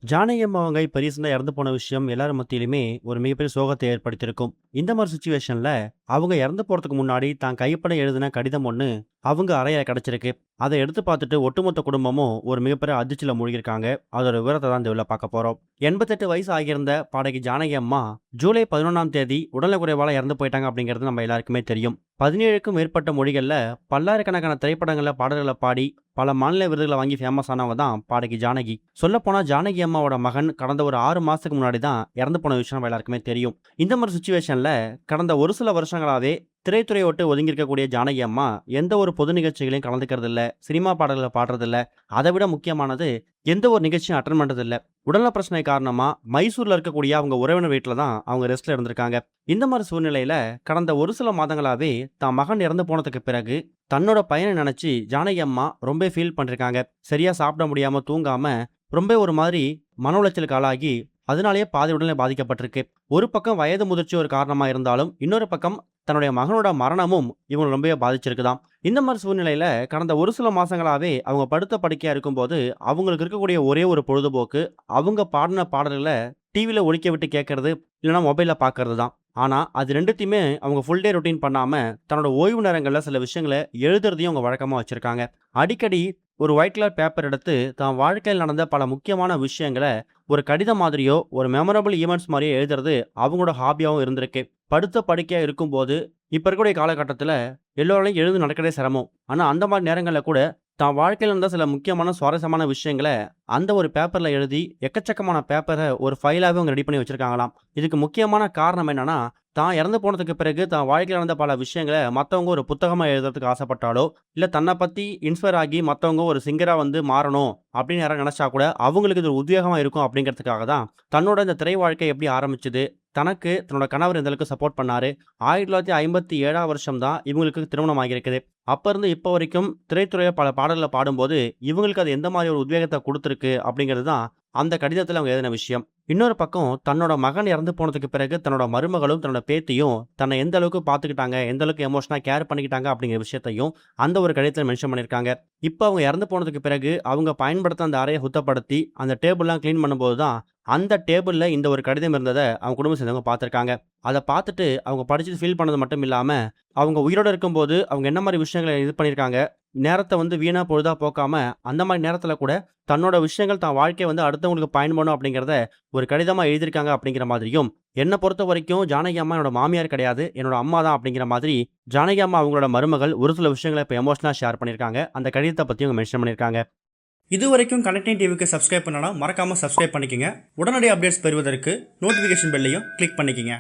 ஜானகி அம்மா அவங்க இப்ப ரீசெண்டா இறந்து போன விஷயம் எல்லார் மத்தியிலுமே ஒரு மிகப்பெரிய சோகத்தை ஏற்படுத்தியிருக்கும். இந்த மாரி சிச்சுவேஷன்ல அவங்க இறந்து போறதுக்கு முன்னாடி தான் கைப்பட எழுதின கடிதம் ஒண்ணு அவங்க அறையில கிடைச்சிருக்கு. அத எடுத்து பார்த்துட்டு ஒட்டுமொத்த குடும்பமும் ஒரு மிகப்பெரிய அதிர்ச்சியில மூழ்கியிருக்காங்க. அதோட விவரத்த தான் இந்த இதுல பார்க்க போறோம். 88 வயசு ஆகியிருந்த பாடகி ஜானகி அம்மா ஜூலை 11ஆம் தேதி உடல்நலக்குறைவால இறந்து போயிட்டாங்க அப்படிங்கிறது நம்ம எல்லாருக்குமே தெரியும். 17க்கும் மேற்பட்ட மொழிகள்ல பல்லாயிரக்கணக்கான திரைப்படங்கள்ல பாடல்கள பாடி பல மாநில விருதுகளை வாங்கி ஃபேமஸ் ஆனவங்க தான் பாடகி ஜானகி. சொல்லப்போனா ஜானகி அம்மாவோட மகன் கடந்த ஒரு 6 மாசத்துக்கு முன்னாடி தான் இறந்து போன விஷயம் நம்ம எல்லாருக்குமே தெரியும். இந்த மாதிரி சிச்சுவேஷன்ல கடந்த ஒரு சில வருஷங்களாவே திரைத்துறையை விட்டு ஒதுங்கி இருக்கக்கூடிய ஜானகி அம்மா எந்த ஒரு பொது நிகழ்ச்சிகளையும் கலந்துக்கிறது இல்ல, சினிமா பாடல்களை பாடுறது இல்ல. அதை விட முக்கியமானது எந்த ஒரு நிகழ்ச்சியும் அட்டன் பண்றது இல்ல. உடல்நல பிரச்சனை காரணமா மைசூர்ல இருக்கக்கூடிய அவங்க உறவினர் வீட்டுல தான் அவங்க ரெஸ்ட்ல இருந்திருக்காங்க. இந்த மாதிரி சூழ்நிலையில கடந்த ஒரு சில மாதங்களாவே தான் மகன் இறந்து போனதுக்கு பிறகு தன்னோட பையனை நினைச்சு ஜானகி அம்மா ரொம்ப ஃபீல் பண்ணிருக்காங்க. சரியா சாப்பிட முடியாம தூங்காம ரொம்ப ஒரு மாதிரி மன உளைச்சலுக்கு ஆளாகி அதனாலேயே பாதி உடல்நிலை பாதிக்கப்பட்டிருக்கு. ஒரு பக்கம் வயது முதிர்ச்சி ஒரு காரணமா இருந்தாலும் இன்னொரு பக்கம் தன்னுடைய மகனோட மரணமும் இவங்க ரொம்பவே பாதிச்சிருக்குதாம். இந்த மாதிரி சூழ்நிலையில கடந்த ஒரு சில மாசங்களாவே அவங்க படுத்த படுக்கையா இருக்கும்போது அவங்களுக்கு இருக்கக்கூடிய ஒரே ஒரு பொழுதுபோக்கு அவங்க பாடின பாடல்களை டிவியில ஒலிக்க விட்டு கேட்கறது, இல்லைன்னா மொபைல்ல பார்க்கறது தான். ஆனா அது ரெண்டுத்தையுமே அவங்க ஃபுல் டே ரொட்டீன் பண்ணாம தன்னோட ஓய்வு நேரங்கள்ல சில விஷயங்களை எழுதுறதையும் அவங்க வழக்கமா வச்சிருக்காங்க. அடிக்கடி ஒரு ஒயிட் கலர் பேப்பர் எடுத்து தான் வாழ்க்கையில் நடந்த பல முக்கியமான விஷயங்களை ஒரு கடிதம் மாதிரியோ ஒரு மெமரபிள் ஈவெண்ட்ஸ் மாதிரியோ எழுதுறது அவங்களோட ஹாபியாவும் இருந்திருக்கு. படுத்த படுக்கையா இருக்கும்போது இப்ப இருக்கக்கூடிய காலகட்டத்துல எல்லோராலையும் எழுந்து நடக்கிறதே சிரமம். ஆனா அந்த மாதிரி நேரங்கள்ல கூட தான் வாழ்க்கையில இருந்த சில முக்கியமான சுவாரஸ்யமான விஷயங்களை அந்த ஒரு பேப்பர்ல எழுதி எக்கச்சக்கமான பேப்பரை ஒரு ஃபைலாவே அவங்க ரெடி பண்ணி வச்சிருக்காங்களாம். இதுக்கு முக்கியமான காரணம் என்னன்னா, தான் இறந்து போனதுக்கு பிறகு தான் வாழ்க்கையில நடந்த பல விஷயங்களை மத்தவங்க ஒரு புத்தகமா எழுதுறதுக்கு ஆசைப்பட்டாலோ, இல்ல தன்னை பத்தி இன்ஸ்பயர் ஆகி மத்தவங்க ஒரு சிங்கரா வந்து மாறணும் அப்படின்னு யாராவது நினைச்சா கூட அவங்களுக்கு இது ஒரு உத்வேகமா இருக்கும் அப்படிங்கிறதுக்காக தான் தன்னோட இந்த திரை வாழ்க்கை எப்படி ஆரம்பிச்சது, தனக்கு தன்னோட கணவர் எந்த அளவுக்கு சப்போர்ட் பண்ணாரு. 1957ஆம் வருஷம் தான் இவங்களுக்கு திருமணம் ஆகியிருக்குது. அப்ப இருந்து இப்ப வரைக்கும் திரைத்துறையில பல பாடல்களை பாடும்போது இவங்களுக்கு அது எந்த மாதிரி ஒரு உத்வேகத்தை கொடுத்துருக்கு அப்படிங்கிறது தான் அந்த கடிதத்துல அவங்க எழுதின விஷயம். இன்னொரு பக்கம் தன்னோட மகன் இறந்து போனதுக்கு பிறகு தன்னோட மருமகளும் தன்னோட பேத்தியும் தன்னை எந்த அளவுக்கு பார்த்துக்கிட்டாங்க, எந்த அளவுக்கு எமோஷனா கேர் பண்ணிக்கிட்டாங்க அப்படிங்கிற விஷயத்தையும் அந்த ஒரு கடிதத்தில் மென்ஷன் பண்ணியிருக்காங்க. இப்போ அவங்க இறந்து போனதுக்கு பிறகு அவங்க பயன்படுத்த அந்த அறையை சுத்தப்படுத்தி அந்த டேபிள்லாம் க்ளீன் பண்ணும்போது தான் அந்த டேபிள்ல இந்த ஒரு கடிதம் இருந்ததை அவங்க குடும்பம் சேர்ந்தவங்க பார்த்துருக்காங்க. அதை பார்த்துட்டு அவங்க படிச்சுட்டு ஃபீல் பண்ணது மட்டும் இல்லாம அவங்க உயிரோட இருக்கும்போது அவங்க என்ன மாதிரி விஷயங்களை இது பண்ணியிருக்காங்க, நேரத்தை வந்து வீணா பொழுதா போக்காம அந்த மாதிரி நேரத்துல கூட தன்னோட விஷயங்கள் தான் வாழ்க்கையை வந்து அடுத்தவங்களுக்கு பயன்படணும் அப்படிங்கிறத ஒரு கடிதமா எழுதியிருக்காங்க அப்படிங்கிற மாதிரியும், என்னை பொறுத்த வரைக்கும் ஜானகி அம்மா என்னோட மாமியார் கிடையாது, என்னோட அம்மா தான் அப்படிங்கிற மாதிரி ஜானகி அம்மா அவங்களோட மருமகள் ஒரு சில விஷயங்களை இப்போ எமோஷனலா ஷேர் பண்ணியிருக்காங்க. அந்த கடிதத்தை பத்தி அவங்க மென்ஷன் பண்ணியிருக்காங்க. இது வரைக்கும் கனெக்டிங் டிவிக்கு சப்ஸ்கிரைப் பண்ணனா மறக்காம சப்ஸ்கிரைப் பண்ணிக்கங்க. உடனடி அப்டேட்ஸ் பெறுவதற்கு நோட்டிஃபிகேஷன் பெல்லையும் கிளிக் பண்ணிக்கங்க.